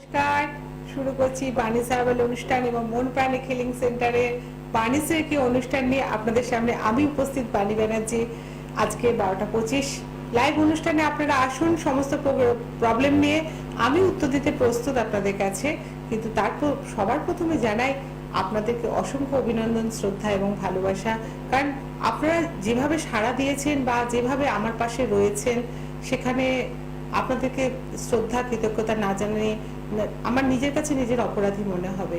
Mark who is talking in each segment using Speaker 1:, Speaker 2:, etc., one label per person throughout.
Speaker 1: নমস্কার, শুরু করছি বাণী সার্ভাল অনুষ্ঠান এবং মন প্রাণী হিলিং সেন্টারে বাণীশ্রের কি অনুষ্ঠান নিয়ে আপনাদের সামনে আমি উপস্থিত বাণী ব্যানার্জি। আজকে 12:25 লাইভ অনুষ্ঠানে আপনারা আসুন, সমস্ত প্রবলেম নিয়ে আমি উত্তর দিতে প্রস্তুত আপনাদের কাছে। কিন্তু তারপর সবার প্রথমে জানাই আপনাদেরকে অসংখ্য অভিনন্দন, শ্রদ্ধা এবং ভালোবাসা। কারণ আপনারা যেভাবে সাড়া দিয়েছেন বা যেভাবে আমার পাশে রয়েছেন, সেখানে আপনাদেরকে শ্রদ্ধা কৃতজ্ঞতা না জানিয়ে আমার নিজের কাছে নিজের অপরাধী মনে হবে।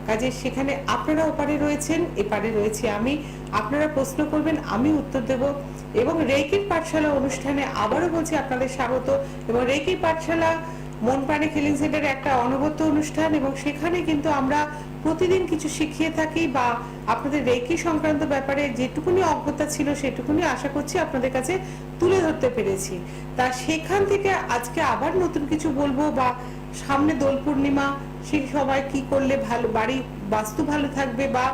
Speaker 1: কাজে সেখানে আপনারা ওপারে রয়েছেন, এপারে রয়েছি আমি। আপনারা প্রশ্ন করবেন, আমি উত্তর দেব। এবং রেকির পাঠশালা অনুষ্ঠানে আবারও বলছি আপনাদের স্বাগত। এবং রেকির পাঠশালা মন প্রাণী হিলিং সেন্টারে একটা অনবদ্য অনুষ্ঠান, এবং সেখানে কিন্তু আমরা প্রতিদিন কিছু শিখিয়ে থাকি বা আপনাদের রেকি সংক্রান্ত ব্যাপারে যেটুকুনি অজ্ঞতা ছিল সেটুকুনি আশা করছি আপনাদের কাছে তুলে ধরতে পেরেছি। তা সেখান থেকে আজকে আবার নতুন কিছু বলবো, বা সামনে দোল পূর্ণিমা, সেই সময় কি করলে ভালো, বাড়ি বাস্তু ভালো থাকবে বা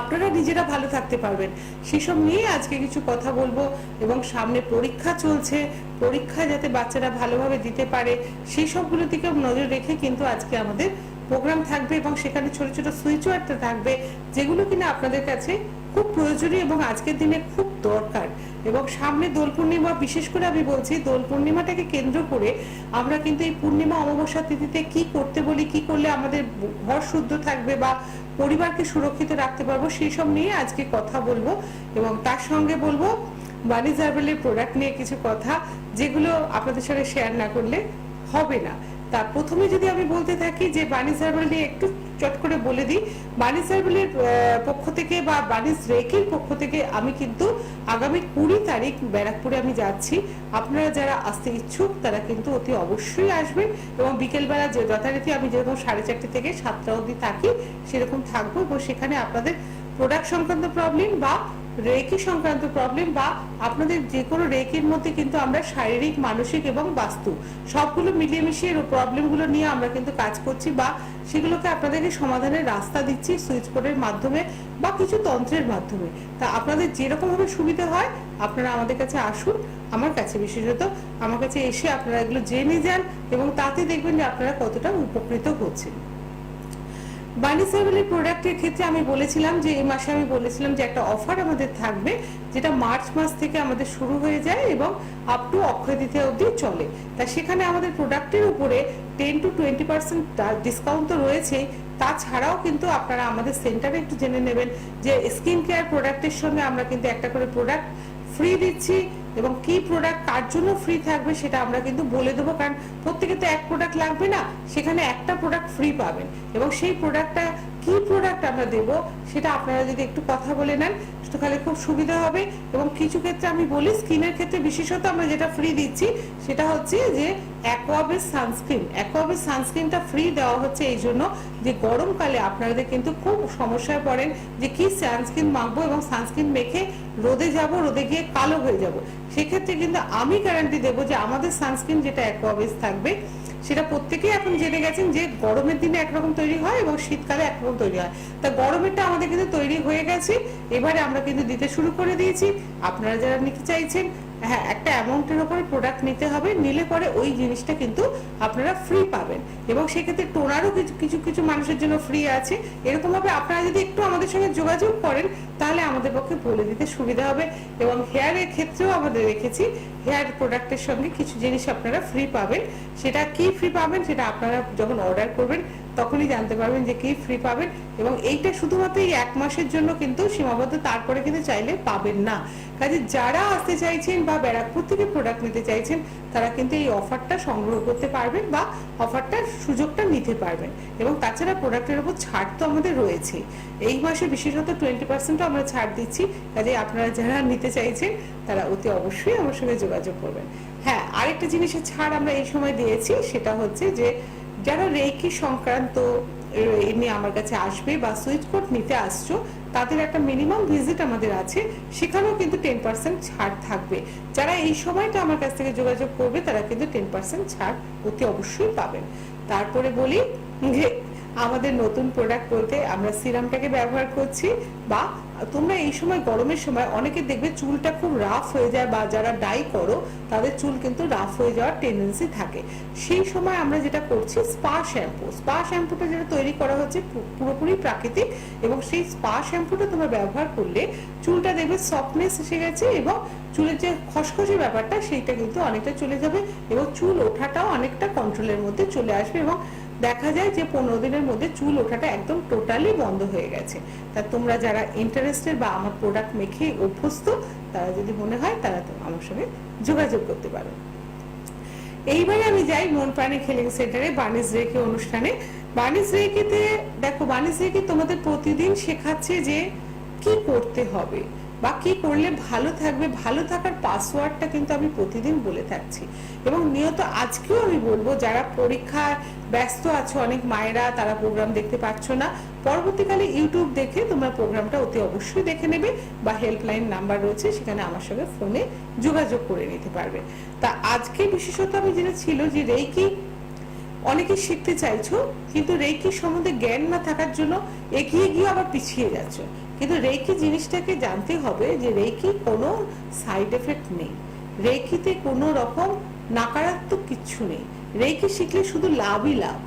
Speaker 1: আপনারা নিজেরা ভালো থাকতে পারবেন, সেসব নিয়ে আজকে কিছু কথা বলবো। এবং সামনে পরীক্ষা চলছে, পরীক্ষা যাতে বাচ্চারা ভালোভাবে দিতে পারে সেই সবগুলো দিকে নজর রেখে কিন্তু আজকে আমাদের প্রোগ্রাম থাকবে। এবং সেখানে ছোট ছোট সুইচ ওয়ার্ডটা থাকবে, যেগুলো কিনা আপনাদের কাছে খুব প্রয়োজনীয় এবং আজকের দিনে খুব দরকার। এবং সামনে দোল পূর্ণিমা, বিশেষ করে আমি বলছি দোল পূর্ণিমাটাকে কেন্দ্র করে আমরা কিন্তু এই পূর্ণিমা অমাবস্যা তিথিতে কি করতে বলি, কি করলে আমাদের ঘর শুদ্ধ থাকবে বা পরিবারকে সুরক্ষিত রাখতে পারবো, সেই সব নিয়ে আজকে কথা বলবো। এবং তার সঙ্গে বলবো বাণী জার্বেলের প্রোডাক্ট নিয়ে কিছু কথা, যেগুলো আপনাদের সঙ্গে শেয়ার না করলে হবে না। তা প্রথমে যদি আমি বলতে থাকি যে বাণী জার্বেল নিয়ে একটু চট করে বলে দিই। বাণী জার্বেলের পক্ষ থেকে বা বাণী রেকির পক্ষ থেকে আমি কিন্তু আগামী 20 তারিখ ব্যারাকপুরে আমি যাচ্ছি। আপনারা যারা আসতে ইচ্ছুক তারা কিন্তু অতি অবশ্যই আসবেন। এবং বিকেলবেলা যে যথারীতি আমি যেরকম 4:30 থেকে 7টা অবধি থাকি সেরকম থাকবো। এবং সেখানে আপনাদের প্রোডাক্ট সংক্রান্ত প্রবলেম বা রেকি সংক্রান্ত প্রবলেম বা আপনাদের যে কোনো রেকির মধ্যে কিন্তু আমরা শারীরিক, মানসিক এবং বাস্তু সবগুলো মিলিয়ে মিশিয়ে প্রবলেমগুলো নিয়ে আমরা কিন্তু কাজ করছি, বা সেগুলোকে আপনাদেরকে সমাধানের রাস্তা দিচ্ছি সুইচ বোর্ডের মাধ্যমে বা কিছু তন্ত্রের মাধ্যমে। তা আপনাদের যেরকম ভাবে সুবিধা হয় আপনারা আমাদের কাছে আসুন, আমার কাছে বিশেষত আমার কাছে এসে আপনারা এগুলো জেনে যান, এবং তাতে দেখবেন যে আপনারা কতটা উপকৃত হচ্ছেন। বাণী সার্ভেলের প্রোডাক্টের ক্ষেত্রে আমি বলেছিলাম যে এই মাসে আমি বলেছিলাম যে একটা অফার আমাদের থাকবে, যেটা মার্চ মাস থেকে আমাদের শুরু হয়ে যায় এবং আপ টু অক্ষয় তৃতীয়া অবধি চলে। তা সেখানে আমাদের প্রোডাক্টের উপরে 10 to 20% ডিসকাউন্ট তো রয়েছেই। তাছাড়াও কিন্তু আপনারা আমাদের সেন্টারে একটু জেনে নেবেন যে স্কিন কেয়ার প্রোডাক্টের সঙ্গে আমরা কিন্তু একটা করে প্রোডাক্ট ফ্রি দিচ্ছি। এবং কি প্রোডাক্ট কার জন্য ফ্রি থাকবে সেটা আমরা কিন্তু বলে দেবো, কারণ প্রত্যেকে তো এক প্রোডাক্ট লাগবে না, সেখানে একটা প্রোডাক্ট ফ্রি পাবেন। এবং সেই প্রোডাক্টটা কি প্রোডাক্ট আমরা দেবো সেটা আপনারা যদি একটু কথা বলে নেন তাহলে খুব সুবিধা হবে। এবং কিছু ক্ষেত্রে আমি বলি, স্কিনের ক্ষেত্রে বিশেষত আমরা যেটা ফ্রি দিচ্ছি সেটা হচ্ছে যে অ্যাকোয়াবেস সানস্ক্রিন। অ্যাকোয়াবেস সানস্ক্রিনটা ফ্রি দেওয়া হচ্ছে এই জন্য যে গরমকালে আপনাদের কিন্তু খুব সমস্যায় পড়েন যে কি সানস্ক্রিন মাখবো এবং সানস্ক্রিন মেখে রোদে যাব, রোদে গিয়ে কালো হয়ে যাব। সেক্ষেত্রে কিন্তু আমি গ্যারান্টি দেবো যে আমাদের সানস্ক্রিন যেটা অ্যাকোয়াবেস থাকবে সেটা প্রত্যেকেই এখন জেনে গেছেন যে গরমের দিনে একরকম তৈরি হয় এবং শীতকালে একরকম তৈরি হয়। তা গরমেরটা আমাদের কিন্তু তৈরি হয়ে গেছে, এবারে আমরা কিন্তু দিতে শুরু করে দিয়েছি। আপনারা যারা নিতে চাইছেন, হ্যাঁ, একটা অ্যামাউন্টের উপরে প্রোডাক্ট নিতে হবে, নিলে পরে ওই জিনিসটা কিন্তু আপনারা ফ্রি পাবেন। এবং সেক্ষেত্রে টোনারও কিছু কিছু মানুষের জন্য ফ্রি আছে। এরকম ভাবে আপনারা যদি একটু আমাদের সঙ্গে যোগাযোগ করেন তাহলে আমাদের পক্ষে বলে দিতে সুবিধা হবে। এবং হেয়ারের ক্ষেত্রেও আমাদের রেখেছি, হেয়ার প্রোডাক্টের সঙ্গে কিছু জিনিস আপনারা ফ্রি পাবেন। সেটা কি ফ্রি পাবেন সেটা আপনারা যখন অর্ডার করবেন তখনই জানতে পারবেন যে কি ফ্রি পাবেন। এবং এইটা শুধুমাত্র এই 1 মাসের জন্য কিন্তু সীমাবদ্ধ, তারপরে কিন্তু চাইলে পাবেন না। কাজে যারা আসতে চাইছেন বা ব্যারাকপুর থেকে প্রোডাক্ট নিতে চাইছেন তারা কিন্তু এই অফারটা সংগ্রহ করতে পারবেন বা অফারটার সুযোগটা নিতে পারবেন। এবং তাছাড়া প্রোডাক্টের উপর ছাড় তো আমাদের রয়েছে, এই মাসে বিশেষত 20% আমরা ছাড় দিচ্ছি। কাজে আপনারা যারা নিতে চাইছেন তারা অতি অবশ্যই আমার সঙ্গে যোগাযোগ করবেন। হ্যাঁ, আরেকটা জিনিসের ছাড় আমরা এই সময় দিয়েছি, সেটা হচ্ছে যে যারা রেকি সংক্রান্ত এমনি আমার কাছে আসবে বা সুইচ কোড নিতে আসছো তাদের একটা মিনিমাম ভিজিট আমাদের আছে, সেখানেও কিন্তু 10% ছাড় থাকবে। যারা এই সময়টা আমার কাছ থেকে যোগাযোগ করবে তারা কিন্তু 10% ছাড় অতি অবশ্যই পাবেন। তারপরে বলি যে আমাদের নতুন প্রোডাক্ট বলতে আমরা সিরামটাকে ব্যবহার করছি, বা তোমরা এই সময় গরমের সময় অনেকে দেখবে চুলটা খুব রাফ হয়ে যায়, বা যারা ডাই করো তাদের চুল কিন্তু রাফ হয়ে যাওয়ার টেন্ডেন্সি থাকে। সেই সময় আমরা যেটা করছি স্পা শ্যাম্পুটা যেটা তৈরি করা হচ্ছে পুরোপুরি প্রাকৃতিক, এবং সেই স্পা শ্যাম্পুটা তোমরা ব্যবহার করলে চুলটা দেখবে সফটনেস এসে গেছে, এবং চুলের যে খসখসে ব্যাপারটা সেইটা কিন্তু অনেকটা চলে যাবে, এবং চুল ওঠাটাও অনেকটা কন্ট্রোলের মধ্যে চলে আসবে, এবং দেখা যায় যে 15 দিনের মধ্যে চুল ওঠাটা একদম টোটালি বন্ধ হয়ে গেছে। তা তোমরা যারা ইন্টারেস্টেড বা আমার প্রোডাক্ট মেখে অভ্যস্ত, তারা যদি মনে হয় তারা তো আমার সঙ্গে যোগাযোগ করতে পারো। এইবারে আমি যাই মন প্রাণী হেলিং সেন্টারে বার্নিশ রেকি অনুষ্ঠানে। বার্নিশ রেকিতে দেখো, বার্নিশ রেকি তোমাদের প্রতিদিন শেখাচ্ছে যে কি করতে হবে বা কি করলে ভালো থাকবে, ভালো থাকার পাসওয়ার্ডটা কিন্তু আমি প্রতিদিন বলে থাকছি, এবং নিয়ত আজকেও আমি বলবো যারা পরীক্ষায় ব্যস্ত আছো, অনেক মায়েরা তারা প্রোগ্রাম দেখতে পাচ্ছ না, পরবর্তীকালে ইউটিউব দেখে তোমরা প্রোগ্রামটা অতি অবশ্যই দেখে নেবে, বা হেল্পলাইন নাম্বার রয়েছে সেখানে আমার সঙ্গে ফোনে যোগাযোগ করে নিতে পারবে। তা আজকে বিশেষত আমি যেটা ছিল যে রেকি অনেকে শিখতে চাইছো, কিন্তু রেকি সম্বন্ধে জ্ঞান না থাকার জন্য এগিয়ে গিয়ে আবার পিছিয়ে যাচ্ছ। কিন্তু রেকি জিনিসটাকে জানতে হবে যে রেকি কোনো সাইড এফেক্ট নেই, রেকিতে কোনো রকম নাকারাত্মক কিচ্ছু নেই, রেকি শিখলে শুধু লাভই লাভ।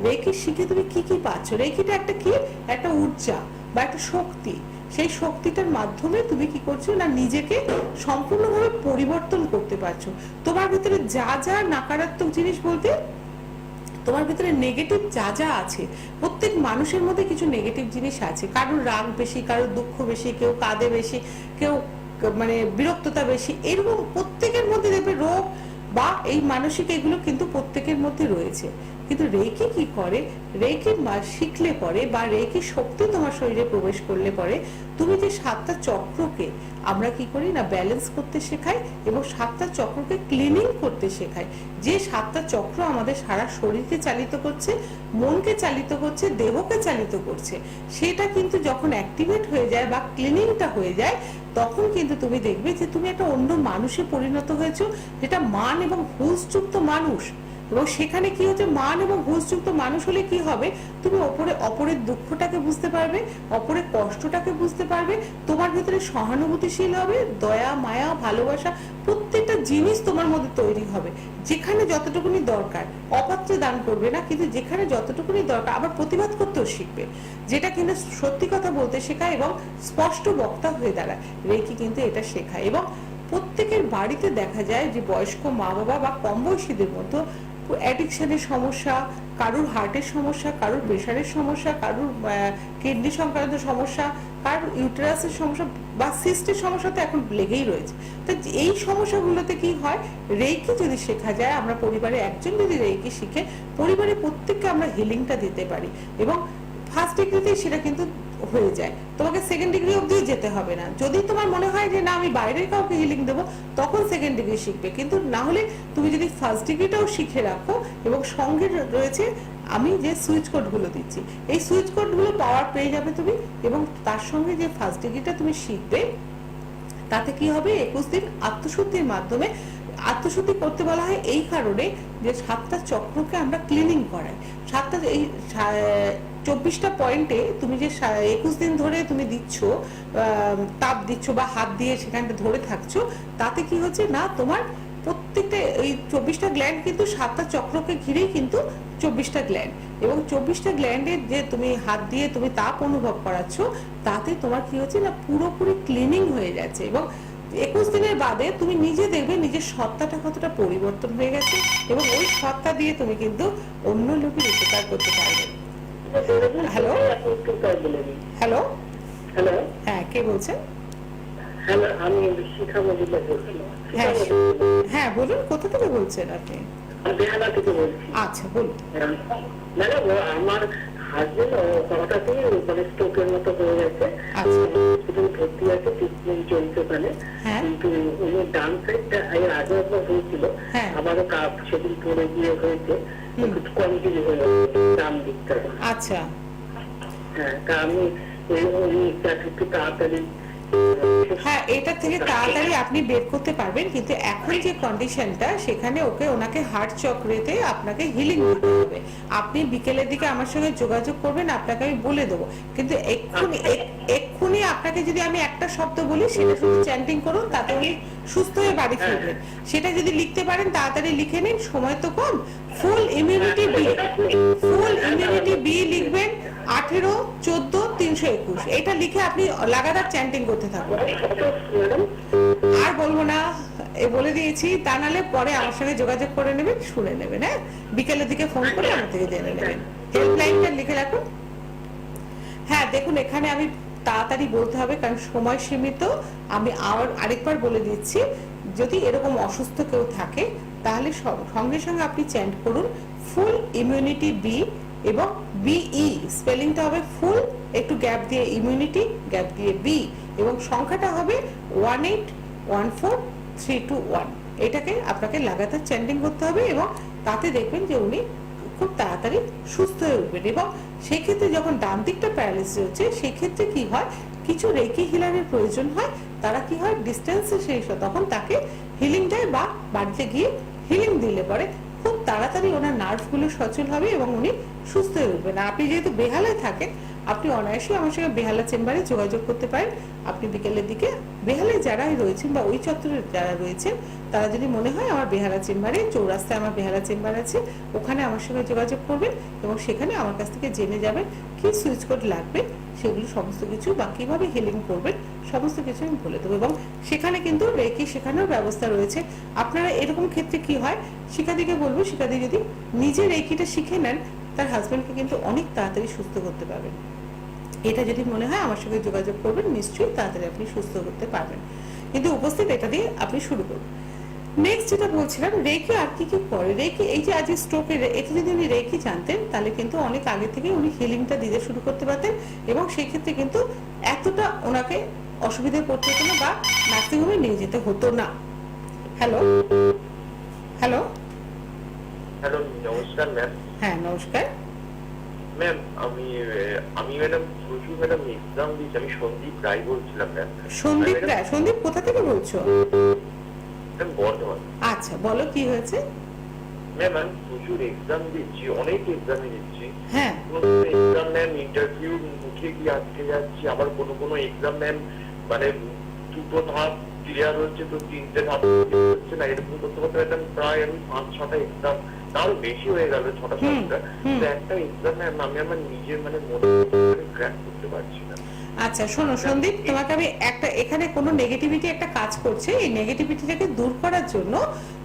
Speaker 1: রেকি শিখে তুমি কি কি পাচ্ছ, রেকিটা একটা কি, একটা ঊর্জা বা একটা শক্তি, সেই শক্তিটার মাধ্যমে তুমি কি করছো না নিজেকে সম্পূর্ণভাবে পরিবর্তন করতে পারছো। তোমার ভিতরে যা যা নাকারাত্মক জিনিস বলতে তোমার ভিতরে নেগেটিভ যা যা আছে, প্রত্যেক মানুষের মধ্যে কিছু নেগেটিভ জিনিস আছে, কারোর রাগ বেশি, কারোর দুঃখ বেশি, কেউ কাঁদে বেশি, কেউ মানে বিরক্ততা বেশি, এরকম প্রত্যেকের মধ্যে দেখবে রোগ বা এই মানসিক এগুলো কিন্তু প্রত্যেকের মধ্যে রয়েছে। কিন্তু রেকি কি করে, রেকি শিখলে পরে বা রেকি শক্তি তোমার শরীরে প্রবেশ করলে পরে তুমি যে 7টা চক্রকে আমরা কি করি না ব্যালেন্স করতে শেখাই, এবং 7টা চক্রকে ক্লিনিং করতে শেখাই। যে 7টা চক্র আমাদের সারা শরীরকে চালিত করছে, মনকে চালিত করছে, দেহকে চালিত করছে, সেটা কিন্তু যখন অ্যাক্টিভেট হয়ে যায় বা ক্লিনিংটা হয়ে যায়, তখন কিন্তু তুমি দেখবে যে তুমি একটা অন্য মানুষে পরিণত হয়েছো, যেটা মান এবং হুঁশযুক্ত মানুষ। এবং সেখানে কি হচ্ছে, মান এবং হুঁশযুক্ত মানুষ হলে কি হবে, তুমি অপরের দুঃখটাকে বুঝতে পারবে, অপরের কষ্টটাকে বুঝতে পারবে, তোমার ভিতরে সহানুভূতিশীল হবে, দয়া মায়া ভালোবাসা প্রত্যেকটা জিনিস তোমার মধ্যে তৈরি হবে। যেখানে যতটুকুনি দরকার, অপাত্রে দান করবে না, কিন্তু যেখানে যতটুকুনি দরকার আবার প্রতিবাদ করতেও শিখবে, যেটা কিন্তু সত্যি কথা বলতে শেখায় এবং স্পষ্ট বক্তা হয়ে দাঁড়ায়। রেকি কিন্তু এটা শেখায়, এবং প্রত্যেকের বাড়িতে দেখা যায় যে বয়স্ক মা বাবা বা কম বয়সীদের মতো অ্যাডিকশনের সমস্যা, কারুর হার্টের সমস্যা, কারুর প্রেশারের সমস্যা, কারুর কিডনি সংক্রান্ত সমস্যা, কারুর ইউটেরাসের সমস্যা বা সিস্টের সমস্যা তো এখন লেগেই রয়েছে। তো এই সমস্যাগুলোতে কি হয়, রেকি যদি শেখা যায়, আমরা পরিবারে একজন যদি রেকি শিখে পরিবারে প্রত্যেককে আমরা হিলিংটা দিতে পারি, এবং ফার্স্ট ডিগ্রিতেই সেটা কিন্তু হয়ে যায়, তোমাকে সেকেন্ড ডিগ্রি অবধি যেতে হবে না। যদি তোমার মনে হয় যে না আমি বাইরের কাউকে হিলিং দেবো, তখন সেকেন্ড ডিগ্রি শিখবে, কিন্তু না হলে তুমি যদি ফার্স্ট ডিগ্রিটাও শিখে রাখো, এবং সঙ্গে রয়েছে আমি যে সুইচ কোড গুলো দিচ্ছি, এই সুইচ কোড গুলো পাওয়ার পেয়ে যাবে তুমি, এবং তার সঙ্গে যে ফার্স্ট ডিগ্রিটা তুমি শিখবে, তাতে কি হবে, 21 দিন আত্মশুদ্ধির মাধ্যমে, আত্মশুদ্ধি করতে বলা হয় এই কারণে যে 7টা চক্রকে আমরা ক্লিনিং করাই। 7টা এই 24টা পয়েন্টে তুমি যে 21 দিন ধরে তুমি দিচ্ছ, তাপ দিচ্ছ বা হাত দিয়ে সেখানটা ধরে থাকছো, তাতে কি হচ্ছে না তোমার প্রত্যেকটা এই 24টা গ্ল্যান্ড কিন্তু 7টা চক্রকে ঘিরেই কিন্তু 24টা গ্ল্যান্ড, এবং 24টা গ্ল্যান্ডের যে তুমি হাত দিয়ে তুমি তাপ অনুভব করাচ্ছ, তাতে তোমার কি হচ্ছে না পুরোপুরি ক্লিনিং হয়ে যাচ্ছে, এবং 21 দিনের বাদে তুমি নিজে দেখবে নিজের সত্তাটা কতটা পরিবর্তন হয়ে গেছে, এবং ওই সত্তা দিয়ে তুমি কিন্তু অন্য লোকের উপকার করতে পারবে। হ্যালো হ্যালো
Speaker 2: হ্যালো,
Speaker 1: হ্যাঁ, কে বলছেন?
Speaker 2: হ্যালো, আমি শিখা মজুমদার বলছি।
Speaker 1: হ্যাঁ হ্যাঁ, বলুন, কোথা থেকে বলছেন আপনি?
Speaker 2: বেহালা থেকে বলছি।
Speaker 1: আচ্ছা, বলুন।
Speaker 2: ম্যাডাম, আমার হাজবেন্ড হঠাৎই মানে স্ট্রোকের মতো হয়ে গেছে, ভর্তি আছে, ট্রিটমেন্ট চলছে ওখানে, কিন্তু উনি ডান সাইডটা এর আগে একবার হয়েছিল, আবারও কাপ সেদিন পড়ে গিয়ে হয়েছে, একটু কমজোরি হয়ে গেছে ডান দিকটা।
Speaker 1: আচ্ছা,
Speaker 2: হ্যাঁ, তা আমি একটু তাড়াতাড়ি
Speaker 1: হ্যাঁ, এটা থেকে তাড়াতাড়ি আপনি বের করতে পারবেন, কিন্তু এখন যে কন্ডিশনটা সেখানে ওনাকে হার্ট চক্রেতে আপনাকে হিলিং দিতে হবে। আপনি বিকেলের দিকে আমার সঙ্গে যোগাযোগ করবেন, আপনাকে আমি বলে দেবো। কিন্তু এক্ষুনি আপনাকে যদি আমি একটা শব্দ বলি সেটা শুধু চ্যান্টিং করুন, তাতে উনি সুস্থ হয়ে বাড়ি ফিরবেন। সেটা যদি লিখতে পারেন তাড়াতাড়ি লিখে নিন, সময় তো কম। ফুল ইমিউনিটি বি, ফুল ইমিউনিটি বি লিখবেন 18 14 321, এটা লিখে আপনি লাগাতার চ্যান্টিং করতে থাকুন। আর বলবো না, বলে দিয়েছি। তা নাহলে পরে আমার সঙ্গে যোগাযোগ করে নেবেন, শুনে নেবেন। হ্যাঁ, বিকেলের দিকে ফোন করে আমার থেকে জেনে নেবেন। হেল্পলাইনটা লিখে রাখুন। হ্যাঁ দেখুন, এখানে আমি তাড়াতাড়ি বলতে হবে কারণ সময় সীমিত। আমি আরেকবার বলে দিচ্ছি, যদি এরকম অসুস্থ কেউ থাকে তাহলে সঙ্গে সঙ্গে আপনি চ্যান্ট করুন ফুল ইমিউনিটি বি, এবং বিই স্পেলিংটা হবে ফুল, একটু গ্যাপ দিয়ে ইমিউনিটি, গ্যাপ দিয়ে বি, এবং সংখ্যাটা হবে 1814321। এটাকে আপনাকে লাগাতার চ্যান্টিং করতে হবে, এবং তাতে দেখবেন যে উনি খুব তাড়াতাড়ি সুস্থ হয়ে উঠবেন। এবং সেই ক্ষেত্রে যখন ডান দিকটা প্যারালাইসিস হচ্ছে, সেই ক্ষেত্রে কি হয়, কিছু রেকি হিলারের প্রয়োজন হয়। তারা কি হয়, ডিস্টেন্সে সেই তখন তাকে হিলিং দেয় বা বাড়িতে গিয়ে হিলিং দিলে পরে খুব তাড়াতাড়ি ওনার নার্ভগুলো সচল হবে এবং উনি সুস্থ হয়ে উঠবেন। আপনি যেহেতু বেহালায় থাকেন, আপনি অনায়াসে আমার সঙ্গে বেহালা চেম্বারে যোগাযোগ করতে পারেন। আপনি বিকেলের দিকে বেহালায় যারাই রয়েছেন বা ওই চত্বরে যারা রয়েছেন, তারা যদি মনে হয় আমার বেহালা চেম্বারে, চৌরাস্তায় আমার বেহালা চেম্বার আছে, ওখানে আমার সঙ্গে যোগাযোগ করবেন এবং সেখানে আমার কাছ থেকে জেনে যাবেন কি সুইচ কোড লাগবে, সেগুলো সমস্ত কিছু বা কিভাবে হিলিং করবেন সমস্ত কিছু আমি বলে দেবো। এবং সেখানে কিন্তু রেকি শেখানোর ব্যবস্থা রয়েছে। আপনারা এরকম ক্ষেত্রে কি হয়, শিক্ষাদিকে বলবো, শিক্ষাদি যদি নিজে রেকিটা শিখে নেন, তার হাজবেন্ডকে কিন্তু অনেক তাড়াতাড়ি সুস্থ করতে পারবেন। এটা যদি মনে হয় আমার সঙ্গে যোগাযোগ করবেন, নিশ্চয়ই তাড়াতাড়ি আপনি সুস্থ করতে পারবেন। কিন্তু উপস্থিত এটা দিয়ে আপনি শুরু করুন। নেক্সট যেটা বলছিলাম, রেকি আর কি কি করে। রেকি, এই যে আজ স্ট্রোকের, এটা যদি উনি রেকি জানতেন তাহলে কিন্তু অনেক আগে থেকে উনি হিলিংটা দিতে শুরু করতে পারতেন, এবং সেই ক্ষেত্রে কিন্তু এতটা ওনাকে অসুবিধায় পড়তে হতো না বা নার্সিংহোমে নিয়ে যেতে হতো না। হ্যালো হ্যালো
Speaker 3: হ্যালো, নমস্কার ম্যাম।
Speaker 1: হ্যাঁ নমস্কার
Speaker 3: ম্যাম, আমি ম্যাডাম প্রচুর ম্যাডাম এক্সাম দিয়েছি। আমি সন্দীপ রায় বলছিলাম ম্যাম।
Speaker 1: সন্দীপ রায়? সন্দীপ কোথা থেকে বলছো?
Speaker 3: ম্যাম বর্ধমান।
Speaker 1: আচ্ছা বলো কি হয়েছে।
Speaker 3: ম্যাম আমি প্রচুর এক্সাম দিচ্ছি, অনেক এক্সাম দিচ্ছি।
Speaker 1: হ্যাঁ,
Speaker 3: এক্সাম ম্যাম ইন্টারভিউ মুখে গিয়ে আটকে যাচ্ছি, আবার কোনো এক্সাম ম্যাম মানে দুটো ধাপ ক্লিয়ার হচ্ছে তো তিনটে ধাপ হচ্ছে না। এরকম করতে করতে ম্যাডাম প্রায় আমি 5-6টা এক্সাম, তারও বেশি হয়ে গেল, 6টা-7টা। একটা এক্সাম ম্যাম আমি আমার নিজের মানে মনে ক্র্যাক করতে পারছি না।
Speaker 1: আচ্ছা শোনো সন্দীপ, তোমাকে আমি একটা, এখানে কোনো নেগেটিভিটি একটা কাজ করছে, এই নেগেটিভিটিটাকে দূর করার জন্য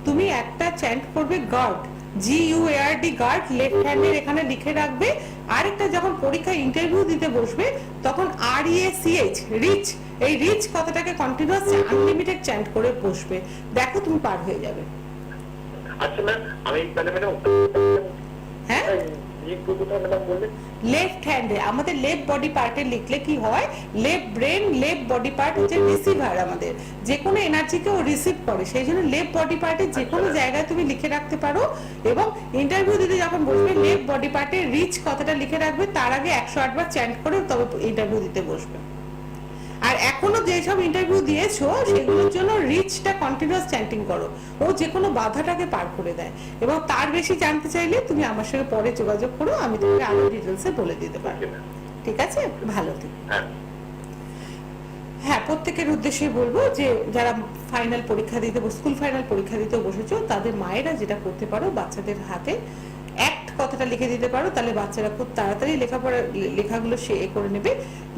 Speaker 1: তুমি একটা চ্যান্ট করবে গার্ড, GUARD, গার্ড, লেফট হ্যান্ডের এখানে লিখে রাখবে। আর একটা যখন পরীক্ষা ইন্টারভিউ দিতে বসবে তখন REACH, রিচ, এই রিচ কথাটাকে কন্টিনিউয়াস আনলিমিটেড চ্যান্ট করে বসবে। দেখো তুমি পার হয়ে যাবে।
Speaker 3: আচ্ছা ম্যাম, আমি তাহলে ম্যাডাম
Speaker 1: হ্যাঁ, লেফট হ্যান্ডে আমাদের লেফট বডি পার্টে লিখলে কি হয়, left brain, left body part হচ্ছে রিসিভার, আমাদের যে কোনো এনার্জিকে ও রিসিভ করে। সেই জন্য লেফট বডি পার্টে যে কোনো জায়গায় তুমি লিখে রাখতে পারো, এবং ইন্টারভিউ দিতে যখন বসবে লেফট বডি পার্টে রিচ কথাটা লিখে রাখবে, তার আগে 108 বার চ্যান্ট করে তবে ইন্টারভিউ দিতে বসবে। আর এখনো যেসব ইন্টারভিউ দিয়েছো সেগুলোর জন্য রিচটা কন্টিনিউয়াস চ্যান্টিং করো, ও যে কোনো বাধাটাকে পার করে দেয়। এবং তার বেশি জানতে চাইলে তুমি আমার সঙ্গে পরে যোগাযোগ করো, আমি তোমাকে আরো ডিটেলসে বলে দিতে পারবো। ঠিক আছে, ভালো থেকো। হ্যাঁ, প্রত্যেকের উদ্দেশ্যে বলবো যে যারা ফাইনাল পরীক্ষা দিতে, স্কুল ফাইনাল পরীক্ষা দিতে বসেছো, তাদের মায়েরা যেটা করতে পারো, বাচ্চাদের হাতে অ্যাক্ট কথাটা লিখে দিতে পারো, তাহলে বাচ্চারা খুব তাড়াতাড়ি লেখাগুলো সে করে নেবে,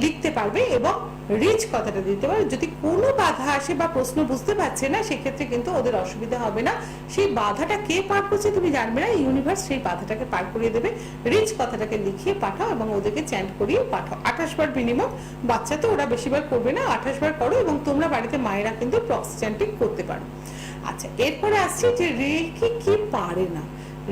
Speaker 1: লিখতে পারবে। এবং রিচ কথাটা দিতে পারো, যদি কোনো বাধা আসে বা প্রশ্ন বুঝতে পারছে না, সেক্ষেত্রে কিন্তু ওদের অসুবিধা হবে না। সেই বাধাটা কে পার করছে তুমি জানবে না, ইউনিভার্স সেই বাধাটাকে পার করিয়ে দেবে। রিচ কথাটাকে লিখিয়ে পাঠাও এবং ওদেরকে চ্যান্ট করিয়ে পাঠাও। 28 বার মিনিমাম, বাচ্চা তো ওরা বেশিবার করবে না, 28 বার করো। এবং তোমরা বাড়িতে মায়েরা কিন্তু প্রক্সি চ্যান্টিং করতে পারো। আচ্ছা, এরপরে আসছি যে রেকি কি পারে না।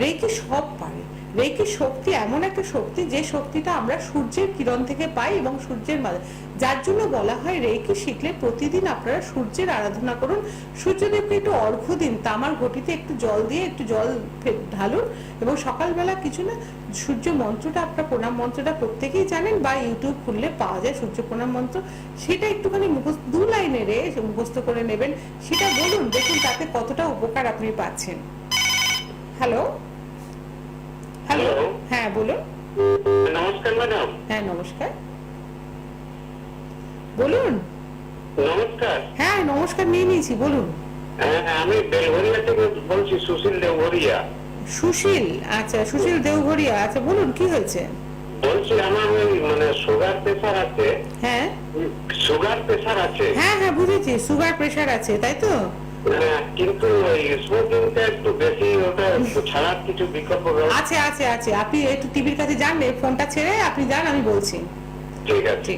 Speaker 1: রেকি সব পারে। রেকি শক্তি এমন একটা শক্তি, যে শক্তিটা আমরা সূর্যের কিরণ থেকে পাই এবং সূর্যের মাঝে, যার জন্য বলা হয় রেকি শিখলে প্রতিদিন আপনারা সূর্যের আরাধনা করুন, সূর্যদেবকে একটু অর্ঘ্য দিন, তামার ঘটিতে একটু জল দিয়ে একটু জল ঢালুন এবং সকালবেলা কিছু না, সূর্য মন্ত্রটা, আপনার প্রণাম মন্ত্রটা প্রত্যেকেই জানেন বা ইউটিউব খুললে পাওয়া যায় সূর্য প্রণাম মন্ত্র, সেটা একটুখানি মুখস্থ 2 লাইনের মুখস্থ করে নেবেন, সেটা বলুন, দেখুন তাতে কতটা উপকার আপনি পাচ্ছেন। হ্যালো হ্যালো, হ্যাঁ বলুন।
Speaker 3: নমস্কার ম্যাডাম।
Speaker 1: হ্যাঁ নমস্কার, বলুন।
Speaker 3: নমস্কার।
Speaker 1: হ্যাঁ নমস্কার, নিয়ে নিয়েছি, বলুন।
Speaker 3: আমি বেলঘরিয়া থেকে বলছি, সুশীল দেওঘরিয়া।
Speaker 1: সুশীল, আচ্ছা সুশীল দেওঘরিয়া, আচ্ছা বলুন কি হয়েছে।
Speaker 3: বলছি আমার ওই মানে সুগার প্রেসার আছে।
Speaker 1: হ্যাঁ
Speaker 3: সুগার প্রেসার আছে।
Speaker 1: হ্যাঁ হ্যাঁ বুঝেছি, সুগার প্রেসার আছে, তাই তো।
Speaker 3: কিন্তু স্মোকিংটা একটু বেশি, ওটা ছাড়ার কিছু বিকল্প
Speaker 1: আছে আছে আছে, আপনি একটু টিভির কাছে যান, ফোনটা ছেড়ে আপনি যান, আমি বলছি।
Speaker 3: ঠিক আছে।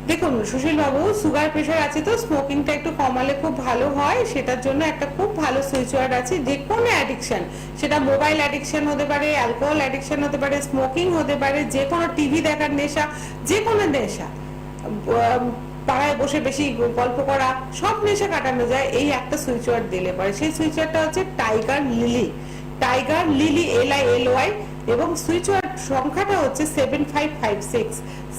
Speaker 1: দেখুন সুশীল বাবু, সুগার প্রেসার আছে তো স্মোকিংটা একটু কমালে খুব ভালো হয়, সেটার জন্য একটা খুব ভালো সুইচ ওয়ার্ড আছে। যে কোনো অ্যাডিকশন, সেটা মোবাইল অ্যাডিকশন হতে পারে, অ্যালকোহল অ্যাডিকশন হতে পারে, স্মোকিং হতে পারে, যে কোনো টিভি দেখার নেশা, যে কোনো নেশা, পাড়ায় বসে বেশি গল্প করা, সব নেশা কাটানো যায় এই একটা সুইচ ওয়ার্ড দিলে পারে। সেই সুইচ ওয়ার্ডটা হচ্ছে tiger lily. Tiger lily, LILY, এবং সুইচ ওয়ার্ড সংখ্যাটা হচ্ছে 7556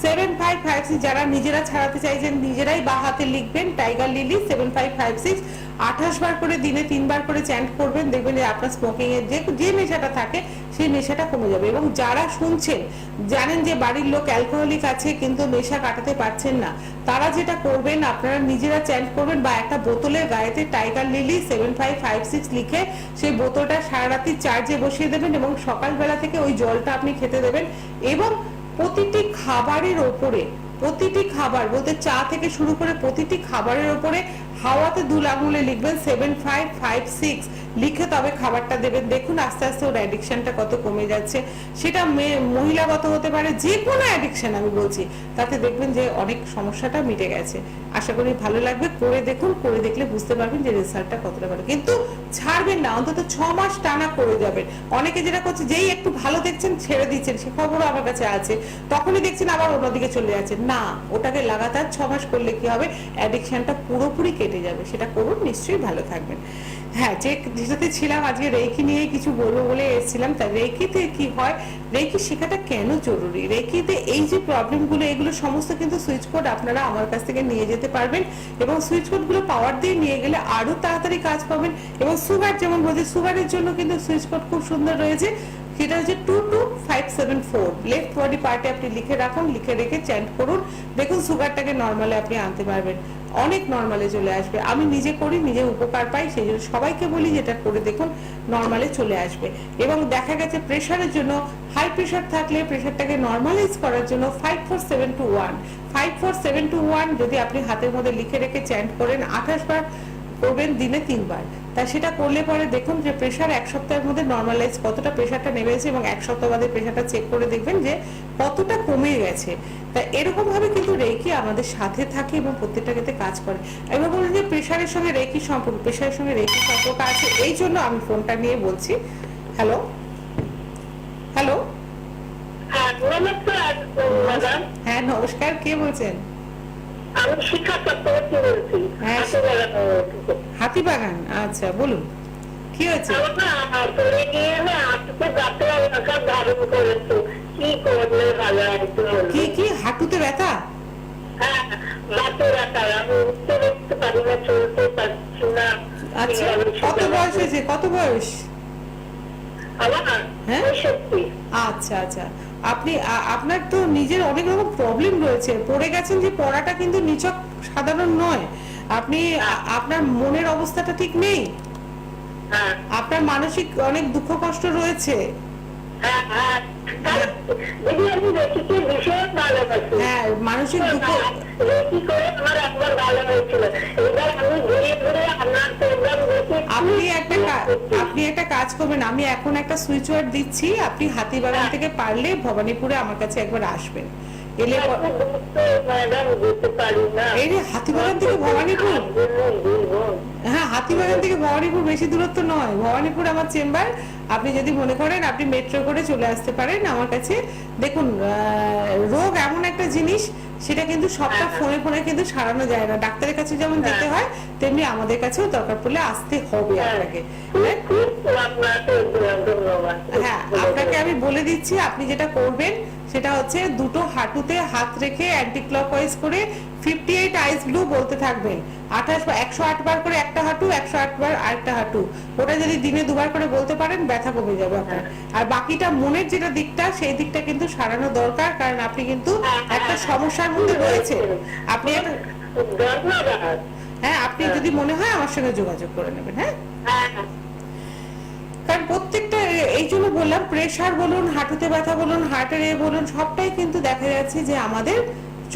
Speaker 1: 7556। যারা নিজেরা ছাড়াতে চাইছেন নিজেরাই বা হাতে লিখবেন টাইগার লিলি 7556, 28 বার করে দিনে 3 বার করে চ্যান্ট করবেন, দেখবেন যে আপনার স্মোকিং এর যে নেশাটা থাকে সেই নেশাটা কমে যাবে। এবং যারা শুনছেন জানেন যে বাড়ির লোক অ্যালকোহলিক আছে কিন্তু নেশা কাটাতে পারছেন না, তারা যেটা করবেন, আপনারা নিজেরা চ্যান্ট করবেন বা একটা বোতলের গায়েতে টাইগার লিলি 7556 লিখে সেই বোতলটা সারা রাত্রি চার্জে বসিয়ে দেবেন এবং সকালবেলা থেকে ওই জলটা আপনি খেতে দেবেন। এবং প্রতিটি খাবারের ওপরে, প্রতিটি খাবার বলতে চা থেকে শুরু করে প্রতিটি খাবারের ওপরে হাওয়াতে 2 আঙুলে লিখবেন 7556 লিখে তবে খাবারটা দেবেন। দেখুন আস্তে আস্তে ওর অ্যাডিকশনটা কত কমে যাচ্ছে। সেটা মহিলাগত হতে পারে, যে কোনো অ্যাডিকশন আমি বলছি, তাতে দেখবেন যে অনেক সমস্যাটা মিটে গেছে। আশা করি ভালো লাগবে, করে দেখুন, করে দেখলে বুঝতে পারবেন যে রেজাল্টটা কতটা ভালো। কিন্তু ছাড়বেন না, অন্তত 6 মাস টানা করে যাবেন। অনেকে যেটা করছে, যেই একটু ভালো দেখছেন ছেড়ে দিচ্ছেন, সে খবরও আমার কাছে আছে, তখনই দেখছেন আবার অন্যদিকে চলে যাচ্ছে। না, ওটাকে লাগাতার 6 মাস করলে কি হবে, অ্যাডিকশনটা পুরোপুরি কেটে যাবে। সেটা করুন, নিশ্চয়ই ভালো থাকবেন। হ্যাঁ, যেটাতে ছিলাম আজকে রেকি নিয়ে কিছু বলবো বলে এসেছিলাম। তা রেকিতে কি হয়, রেকি শেখাটা কেন জরুরি, রেকিতে এই যে প্রবলেমগুলো, এগুলো সমস্ত কিন্তু সুইচ কোড আপনারা আমার কাছ থেকে নিয়ে যেতে পারবেন এবং সুইচ কোডগুলো পাওয়ার দিয়ে নিয়ে গেলে আরো তাড়াতাড়ি কাজ পাবেন। এবং সুগার, যেমন বলছি, সুগারের জন্য কিন্তু সুইচ কোড খুব সুন্দর রয়েছে, সেটা হচ্ছে 22574। লেফট বডি পার্টে আপনি লিখে রাখুন, লিখে রেখে চ্যান্ট করুন, দেখুন সুগারটাকে নর্মালে আপনি আনতে পারবেন, অনেক নর্মালে চলে আসবে। আমি নিজে করি, নিজে উপকার পাই, সেই জন্য সবাইকে বলি যেটা করে দেখুন, নর্মালে চলে আসবে। এবং দেখা গেছে প্রেশারের জন্য, হাই প্রেশার থাকলে প্রেশারটাকে নর্মালাইজ করার জন্য 54721 54721 যদি আপনি হাতের মধ্যে লিখে রেখে চ্যান্ট করেন, 28 বার করবেন, দিনে 3 বার। তা সেটা করলে পরে দেখুন যে প্রেশার 1 সপ্তাহের মধ্যে নর্মালাইজ কতটা প্রেশারটা নেমেছে, এবং 1 সপ্তাহ বাদে প্রেশারটা চেক করে দেখবেন যে কতটা কমে গেছে। তা এরকম ভাবে কিন্তু রেকি আমাদের সাথে থাকে এবং প্রত্যেকটা ক্ষেত্রে কাজ করে। এবার বলুন যে প্রেশারের সঙ্গে রেকি সম্পর্ক, প্রেশারের সঙ্গে রেকি সম্পর্ক আছে, এই জন্য আমি ফোনটা নিয়ে বলছি। হ্যালো হ্যালো, হ্যাঁ নমস্কার, কে বলছেন?
Speaker 2: আমি শিক্ষা চক্রবর্তী বলছি।
Speaker 1: হ্যাঁ, হাতিবাগান, আচ্ছা বলুন কি হয়েছে? কি কি হাঁটুতে ব্যথা? আচ্ছা, কত বয়স হয়েছে, কত বয়স? হ্যাঁ, আচ্ছা আচ্ছা। আপনি আপনার তো নিজের অনেক রকম প্রবলেম রয়েছে, পড়ে গেছেন, যে পড়াটা কিন্তু নিছক সাধারণ নয়। আপনি আপনার মনের অবস্থাটা ঠিক নেই, আপনার মানসিক অনেক দুঃখ কষ্ট রয়েছে। হ্যাঁ, মানসিক দুঃখ। আপনি একটা কাজ করবেন, আমি এখন একটা সুইচ ওয়ার্ড দিচ্ছি, আপনি হাতিবাগান থেকে পারলে ভবানীপুরে আমার কাছে একবার আসবেন, এলে
Speaker 2: ম্যাডাম যেতে পারি না।
Speaker 1: এই রে হাতিবাগান থেকে ভবানীপুর, হ্যাঁ হাতিবাগান থেকে ভবানীপুর বেশি দূরত্ব নয়, ভবানীপুর আমার চেম্বার। আপনি যদি মনে করেন আপনি মেট্রো করে চলে আসতে পারেন আমার কাছে। দেখুন রোগ এমন একটা জিনিস, সেটা কিন্তু সবটা ফোনে ফোনে কিন্তু সারানো যায় না। ডাক্তারের কাছে যেমন যেতে হয় তেমনি আমাদের কাছেও দরকার পড়লে আসতে হবে আপনাকে। হ্যাঁ আপনাকে আমি বলে দিচ্ছি, আপনি যেটা করবেন সেটা হচ্ছে দুটো হাঁটুতে হাত রেখে অ্যান্টি ক্লকওয়াইজ করে 58 আইস ব্লু বলতে থাকবেন। 108 বার করে একটা হাঁটু, 108 বার আরেকটা হাঁটু। ওটা যদি দিনে 2 বার করে বলতে পারেন ব্যথা কমে যাবে আপনার। আর বাকিটা মনের যেটা দিকটা সেই দিকটা কিন্তু সারানো দরকার, কারণ আপনি কিন্তু একটা সমস্যার মধ্যে রয়েছে। আপনি হ্যাঁ আপনি যদি মনে হয় আমার সঙ্গে যোগাযোগ করে নেবেন। হ্যাঁ কারণ প্রত্যেকটা, এই জন্য বললাম প্রেসার বলুন, হাঁটুতে ব্যথা বলুন, হার্টের বলুন, সবটাই কিন্তু দেখা যাচ্ছে যে আমাদের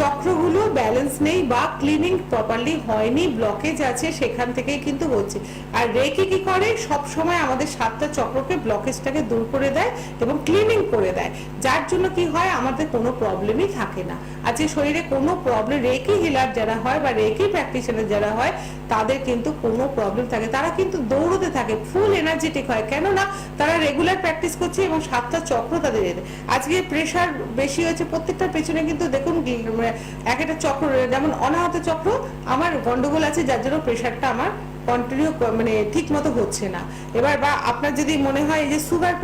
Speaker 1: চক্রগুলো ব্যালেন্স নেই বা ক্লিনিং প্রপারলি হয়নি, ব্লকেজ আছে, সেখান থেকেই কিন্তু হচ্ছে। আর রেকি কি করে, সব সময় আমাদের 7টা চক্রকে ব্লকেজটাকে দূর করে দেয় এবং ক্লিনিং করে দেয়, যার জন্য কি হয় আমাদের কোনো প্রবলেমই থাকে না। আজকে শরীরে কোনো প্রবলেম, রেকি হিলার যারা হয় বা রেকি প্র্যাকটিশনার যারা হয় তাদের কিন্তু কোনো প্রবলেম থাকে, তারা কিন্তু দৌড়তে থাকে, ফুল এনার্জেটিক হয়, কেননা তারা রেগুলার প্র্যাকটিস করছে এবং 7টা চক্র তাদের। আজকে প্রেসার বেশি হয়েছে প্রত্যেকটার পেছনে কিন্তু দেখুন এক একটা চক্র, যেমন অনাহত চক্র আমার গন্ডগোল আছে, যার জন্য প্রেসারটা আমার কন্টিনিউ মানে ঠিক মতো হচ্ছে না। এবার বা আপনার যদি মনে হয় যে সুগার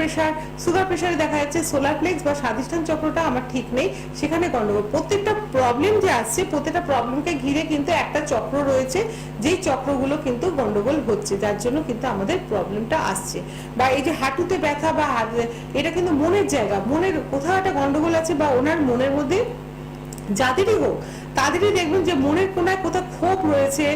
Speaker 1: প্রেসারে দেখা যাচ্ছে সোলার প্লেক্স বা স্বাধিষ্ঠান চক্রটা আমার ঠিক নেই, সেখানে গন্ডগোল। প্রত্যেকটা প্রবলেম যে আসছে, প্রত্যেকটা প্রবলেমকে ঘিরে কিন্তু একটা চক্র রয়েছে, যেই চক্রগুলো কিন্তু গন্ডগোল হচ্ছে, যার জন্য কিন্তু আমাদের প্রবলেমটা আসছে। বা এই যে হাঁটুতে ব্যথা বা এটা কিন্তু মনের জায়গা, মনের কোথাও একটা গন্ডগোল আছে, বা ওনার মনের মধ্যে যাদেরই হোক তাদেরই দেখবেন যে মনের কোনায় কোথাও ক্ষোভ রয়েছে,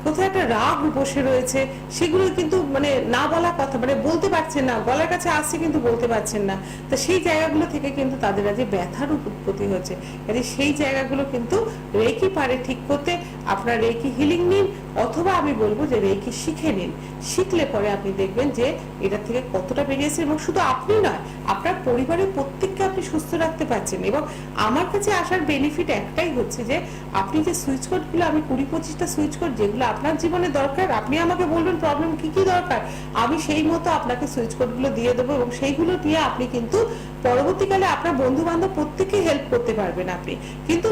Speaker 1: কোথাও একটা রাগ বসে রয়েছে, সেগুলো কিন্তু মানে না বলা কথা, মানে বলতে পারছেন না, গলার কাছে আসছে কিন্তু বলতে পারছেন না। তো সেই জায়গাগুলো থেকে কিন্তু তাদের আজ ব্যথার উৎপত্তি হচ্ছে। কাজে সেই জায়গাগুলো কিন্তু রেকি পারে ঠিক করতে। আপনার রেকি হিলিং নিন, অথবা আমি বলবো যে রেকি শিখে নিন। শিখলে পরে আপনি দেখবেন যে এটা থেকে কতটা বেরিয়েছে, এবং শুধু আপনি নয় আপনার পরিবারের প্রত্যেককে আপনি সুস্থ রাখতে পারছেন। এবং আমার কাছে আসার বেনিফিট একটাই হচ্ছে যে আপনি যে সুইচ কোডগুলো, আমি 20-25টা সুইচ কোড যেগুলো আপনার জীবনে দরকার, আপনি আমাকে বলবেন প্রবলেম কি কি দরকার, আমি সেই মতো আপনাকে সুইচ কোডগুলো দিয়ে দেবো, এবং সেইগুলো দিয়ে আপনি কিন্তু পরবর্তীকালে আপনার বন্ধু বান্ধব প্রত্যেককে হেল্প করতে পারবেন আপনি। কিন্তু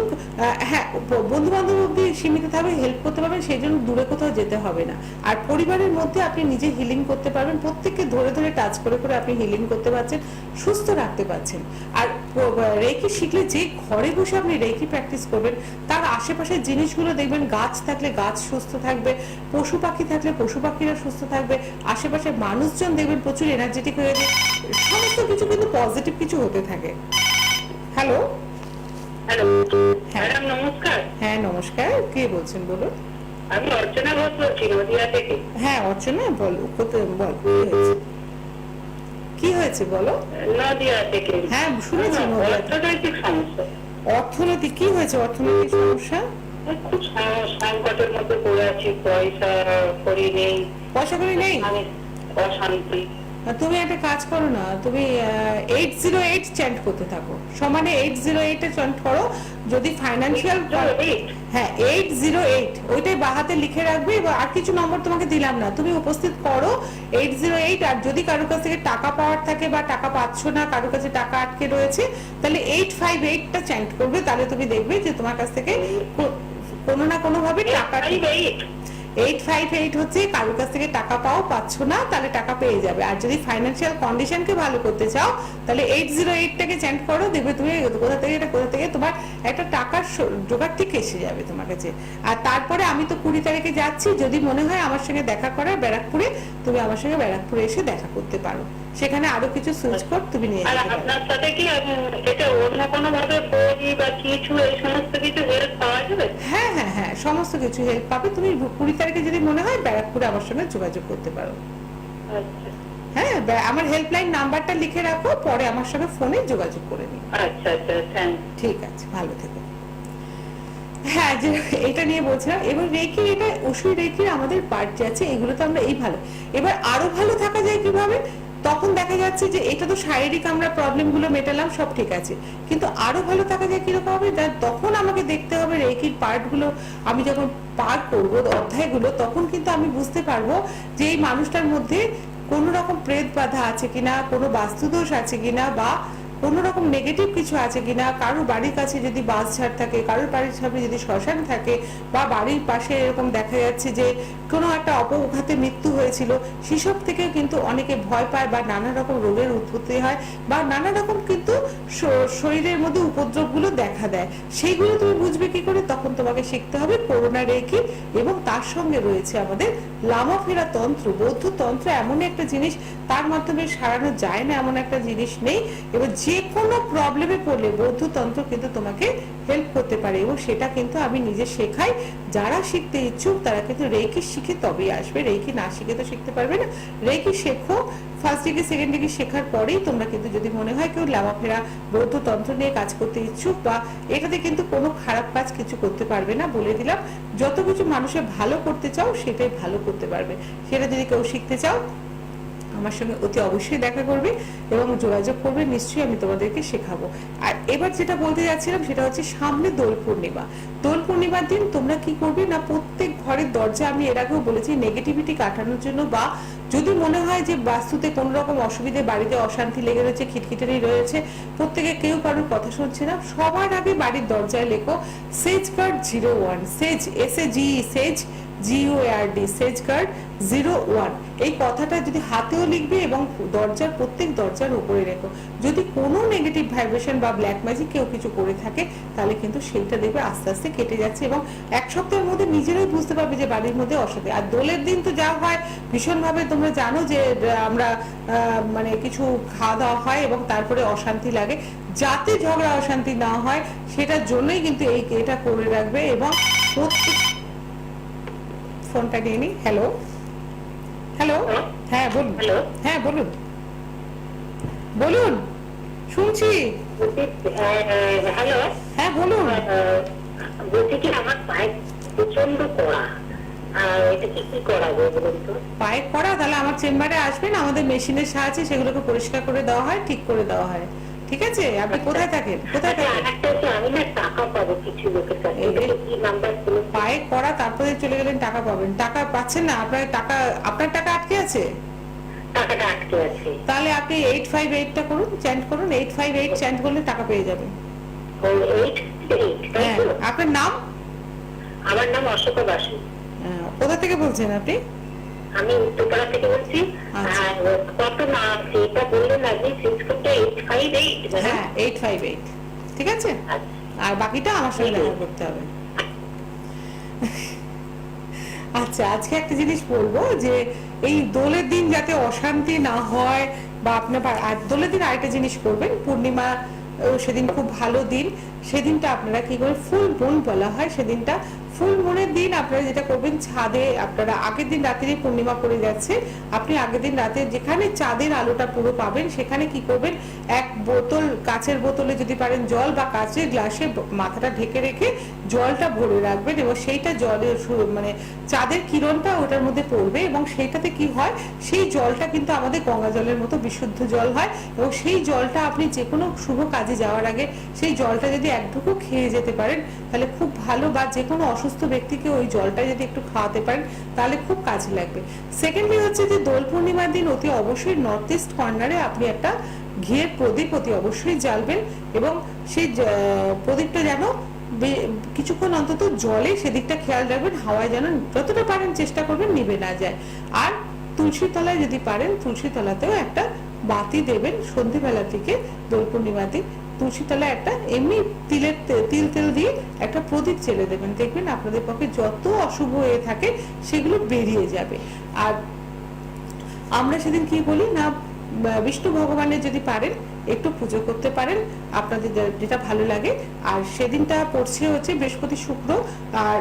Speaker 1: হ্যাঁ বন্ধু বান্ধব অব্দি সীমিত থাকবে, হেল্প করতে পারবেন, সেই জন্য দূরে কোথাও যেতে হবে না। আর পরিবারের মধ্যে আপনি নিজে হিলিং করতে পারবেন, প্রত্যেককে ধরে ধরে টাচ করে করে আপনি হিলিং করতে পারছেন, সুস্থ রাখতে পারছেন। আর রেকি শিখলে যে ঘরে বসে আপনি রেকি প্র্যাকটিস করবেন, তার আশেপাশের জিনিসগুলো দেখবেন, গাছ থাকলে গাছ সুস্থ থাকবে, পশু পাখি থাকলে পশু পাখিরা সুস্থ থাকবে, আশেপাশে মানুষজন দেখবেন প্রচুর এনার্জেটিক হয়ে যাবে, সমস্ত কিছু কিন্তু পজিটিভ কিছু হতে থাকে। হ্যালো
Speaker 2: হ্যালো ম্যাডাম নমস্কার।
Speaker 1: হ্যাঁ নমস্কার, কে বলছেন বলুন?
Speaker 2: আমি অর্চনা ঘোষ বলছি নদিয়া থেকে।
Speaker 1: হ্যাঁ অর্চনা বলো, বল কি হয়েছে বলো।
Speaker 2: নদিয়া থেকে।
Speaker 1: হ্যাঁ শুনেছি।
Speaker 2: অর্থনৈতিক সমস্যা।
Speaker 1: অর্থনৈতিক কি হয়েছে? অর্থনৈতিক সমস্যা?
Speaker 2: খুব সংকটের মধ্যে পড়ে আছি, পয়সা করি নেই।
Speaker 1: পয়সা করি নেই,
Speaker 2: অশান্তি।
Speaker 1: তুমি একটা কাজ করো না, তুমি 808 চ্যান্ট করতে থাকো, সমানে 808 এ চ্যান্ট করো। যদি ফাইন্যান্সিয়াল, হ্যাঁ 808 ওইটাই বাহাতে লিখে রাখবে, আর কিছু নম্বর তোমাকে দিলাম না, তুমি উপস্থিত করো 808। আর যদি কারোর কাছ থেকে টাকা পাওয়ার থাকে বা টাকা পাচ্ছ না, কারোর কাছে টাকা আটকে রয়েছে, তাহলে 858টা চ্যান্ট করবে, তাহলে তুমি দেখবে যে তোমার কাছ থেকে কোনো না কোনো ভাবে টাকা। 858 হচ্ছে কারোর কাছ থেকে টাকা পাচ্ছ না, তাহলে টাকা পেয়ে যাবে। আর যদি ফাইন্যান্সিয়াল কন্ডিশনকে ভালো করতে চাও, তাহলে 808টাকে চ্যান্ট করো, দেখবে তুমি কোথা থেকে তোমার একটা টাকার জোগাড় ঠিক এসে যাবে তোমার কাছে। আর তারপরে আমি তো 20 তারিখে যাচ্ছি, যদি মনে হয় আমার সঙ্গে দেখা করার ব্যারাকপুরে, তুমি আমার সঙ্গে ব্যারাকপুরে এসে দেখা করতে পারো, সেখানে আরো কিছু সুইচ কোড তুমি নিয়ে যেতে পারো।
Speaker 2: আপনার সাথে কি এটা অন্য কোনো ভাবে বই বা কিছু এই সমস্ত কিছু হেল্প পাওয়া যাবে?
Speaker 1: হ্যাঁ হ্যাঁ হ্যাঁ সমস্ত কিছু হেল্প পাবে। তুমি 20 তারিখে যদি মনে হয় ব্যারাকপুরে আমার সঙ্গে যোগাযোগ করতে পারো।
Speaker 2: আচ্ছা
Speaker 1: হ্যাঁ আমার হেল্পলাইন নাম্বারটা লিখে রাখো, পরে আমার সঙ্গে ফোনে যোগাযোগ করে নিও।
Speaker 2: আচ্ছা আচ্ছা থ্যাংক।
Speaker 1: ঠিক আছে, ভালো থেকো। হ্যাঁ যে এটা নিয়ে বলছিলাম, এবার রেকি, এটা ওষুধ রেকির আমাদের পার্ট আছে, এগুলো তো আমরা এই ভালো। এবার আরো ভালো থাকা যায় কিভাবে? তখন দেখা যাচ্ছে যে এটা তো শারীরিক আমরা প্রবলেমগুলো মেটালাম, সব ঠিক আছে, কিন্তু আরো ভালো থাকা যায় কিরকম হবে, তখন আমাকে দেখতে হবে রেকির পার্টগুলো আমি যখন পার করবো অধ্যায়গুলো, তখন কিন্তু আমি বুঝতে পারবো যে এই মানুষটার মধ্যে কোনো রকম প্রেত বাধা আছে কিনা, কোনো বাস্তুদোষ আছে কিনা, বা কোনো রকম নেগেটিভ কিছু আছে কিনা, কারোর বাড়ির কাছে যদি বাস ঝাড় থাকে, কারোর বাড়ির সামনে যদি শ্মশান থাকে, বা বাড়ির পাশে এরকম দেখা যাচ্ছে যে কোনো একটা অপঘাতে মৃত্যু হয়েছিল, সেসব থেকে কিন্তু অনেকে ভয় পায় বা নানা রকম রোগের উৎপত্তি হয়, বা নানা রকম কিন্তু শরীরের মধ্যে উপদ্রবগুলো দেখা দেয়। সেইগুলো তুমি বুঝবে কি করে? তখন তোমাকে শিখতে হবে করোনা রেখি, এবং তার সঙ্গে রয়েছে আমাদের লামাফেরা তন্ত্র। বৌদ্ধ তন্ত্র এমন একটা জিনিস, তার মাধ্যমে সারানো যায় না এমন একটা জিনিস নেই, এবং যে কোনো প্রবলেমে পড়লে বৌদ্ধ তন্ত্র কিন্তু তোমাকে হেল্প করতে পারে, এবং সেটা কিন্তু আমি নিজে শেখাই। যারা শিখতে ইচ্ছুক তারা কিন্তু রেকি শিখে তবেই আসবে, রেকি না শিখে তো শিখতে পারবে না। রেকি শেখো, ফার্স্ট ডিগ্রি সেকেন্ড ডিগ্রি শেখার পরেই তোমরা কিন্তু যদি মনে হয় কেউ লামাফেরা বৌদ্ধ তন্ত্র নিয়ে কাজ করতে ইচ্ছুক, বা এটাতে কিন্তু কোনো খারাপ কাজ কিছু করতে পারবে না, বলে দিলাম। যত কিছু মানুষের ভালো করতে চাও সেটাই ভালো করতে পারবে। সেটা যদি কেউ শিখতে চাও আমার সঙ্গে অতি অবশ্যই দেখা করবে এবং যোগাযোগ করবে, নিশ্চয়ই আমি তোমাদেরকে শেখাবো। আর এবার যেটা বলতে যাচ্ছিলাম সেটা হচ্ছে সামনে দোল পূর্ণিমা। দোল পূর্ণিমার দিন তোমরা কি করবে না, প্রত্যেক ঘরের দরজা, আমি এর আগেও বলেছি, নেগেটিভিটি কাটানোর জন্য, বা যদি মনে হয় যে বাস্তুতে কোন রকম অসুবিধে, বাড়িতে অশান্তি লেগে রয়েছে, খিটখিটানি রয়েছে, প্রত্যেকে কেউ কারোর কথা শুনছে না, সবার আগে বাড়ির দরজায় লেখো সেজগার্ড 01, সেজ SAGE, সেজ GUARD, সেজগার্ড 01। এই কথাটা যদি হাতেও লিখবে এবং দরজার প্রত্যেক দরজার উপরে রেখো। যদি কোনো নেগেটিভ ভাইব্রেশন বা ব্ল্যাক ম্যাজিক কেউ কিছু করে থাকে, তাহলে কিন্তু সেইটা দেখবে আস্তে আস্তে কেটে যাচ্ছে, এবং এক সপ্তাহের মধ্যে নিজেরাই বুঝতে পারবে যে বাড়ির মধ্যে অশান্তি। আর দোলের দিন তো যা হয় ভীষণভাবে, তোমরা জানো যে আমরা মানে কিছু খাওয়া দাওয়া হয় এবং তারপরে অশান্তি লাগে, যাতে ঝগড়া অশান্তি না হয় সেটার জন্যই কিন্তু এটা করে রাখবে। এবং প্রত্যেক ফোনটা নিয়ে নি। হ্যালো হ্যালো, হ্যাঁ বলুন। হ্যাঁ বলুন, বলুন, শুনছি।
Speaker 2: হ্যালো,
Speaker 1: হ্যাঁ বলুন।
Speaker 2: বলছি কি আমার পায়ে প্রচন্ড কড়া, এটা কি করা যায় বলুন তো?
Speaker 1: পায়ে কড়া? তাহলে আমার চেম্বারে আসবেন, আমাদের মেশিনের সাহায্যে সেগুলোকে পরিষ্কার করে দেওয়া হয়, ঠিক করে দেওয়া হয়। ঠিক আছে? আপনি কোথায় থাকেন? কোথায় থাকেন?
Speaker 2: আমি না টাকা পাবো কিছু লোকের কাছে, কি নাম্বার?
Speaker 1: পায়ে কড়া, তারপরে চলে গেলেন টাকা পাবেন। টাকা পাচ্ছেন না, আপনার টাকা আটকে আছে।
Speaker 2: টাকাটা আটকে আছে।
Speaker 1: তাহলে আপনি 858টা করুন, চ্যান্ট করুন, 858 চ্যান্ট করলে টাকা পেয়ে যাবেন। হ্যাঁ, আপনার নাম?
Speaker 2: আমার নাম অশোকা বাসু।
Speaker 1: কোথা থেকে বলছেন আপনি?
Speaker 2: আমি উত্তরপাড়া থেকে বলছি। আর কত না সেটা বললেন আপনি, সিক্স কোডটা 858।
Speaker 1: হ্যাঁ 858, ঠিক আছে। আর বাকিটা আমার সঙ্গে দেখা করতে হবে। আচ্ছা, আজকে একটা জিনিস বলবো, যে এই দোলের দিন যাতে অশান্তি না হয়, বা আপনার দোলের দিন আরেকটা জিনিস করবেন, পূর্ণিমা সেদিন খুব ভালো দিন, সেদিনটা আপনারা কি করে, ফুল মুন বলা হয় সেদিনটা, ফুল মুনের দিন আপনারা যেটা করবেন, ছাদে আপনারা আগের দিন রাত্রে পূর্ণিমা পড়ে যাচ্ছে, আপনি আগের দিন রাতে যেখানে চাঁদের আলোটা পুরো পাবেন, সেখানে কি করবেন, এক বোতল, কাচের বোতলে যদি পারেন জল, বা কাচের গ্লাসে মাথাটা ঢেকে রেখে জলটা ভরে রাখবেন, এবং সেইটা জলের মানে চাঁদের কিরণটা ওটার মধ্যে পড়বে, এবং সেইটাতে কি হয়, সেই জলটা কিন্তু আমাদের গঙ্গা জলের মতো বিশুদ্ধ জল হয়, এবং সেই জলটা আপনি যে কোনো শুভ কাজে যাওয়ার আগে সেই জলটা যদি এক ঢুকো খেয়ে যেতে পারেন তাহলে খুব ভালো, বা যে কোনো অসুস্থ ব্যক্তিকে ওই জলটা যদি একটু খাওয়াতে পারেন তাহলে খুব কাজে লাগবে। সেকেন্ডলি হচ্ছে যে দোল পূর্ণিমার দিন অতি অবশ্যই নর্থ ইস্ট কর্নারে আপনি একটা ঘিয়ের প্রদীপ অতি অবশ্যই জ্বালবেন, এবং সেই প্রদীপটা যেন কিছুক্ষণ অন্তত জলে সেদিকটা খেয়াল রাখবেন, হাওয়ায় যেন যতটা পারেন চেষ্টা করবেন নিভে না যায়। আর তুলসী তলায় যদি পারেন তুলসী তলাতেও একটা বাতি দেবেন সন্ধ্যেবেলা থেকে, দোল পূর্ণিমা দিন তুলসী তলায় একটা এমনি তিল দিয়ে একটা প্রদীপ জ্বেলে দেবেন, দেখবেন আপনাদের পক্ষে যত অশুভ হয়ে থাকে সেগুলো বেরিয়ে যাবে। আর আমরা সেদিন কি বলি না, বিষ্ণু ভগবানের যদি পারেন একটু পুজো করতে পারেন, আপনাদের যেটা ভালো লাগে। আর সেদিনটা পড়ছে হচ্ছে বৃহস্পতি শুক্র, আর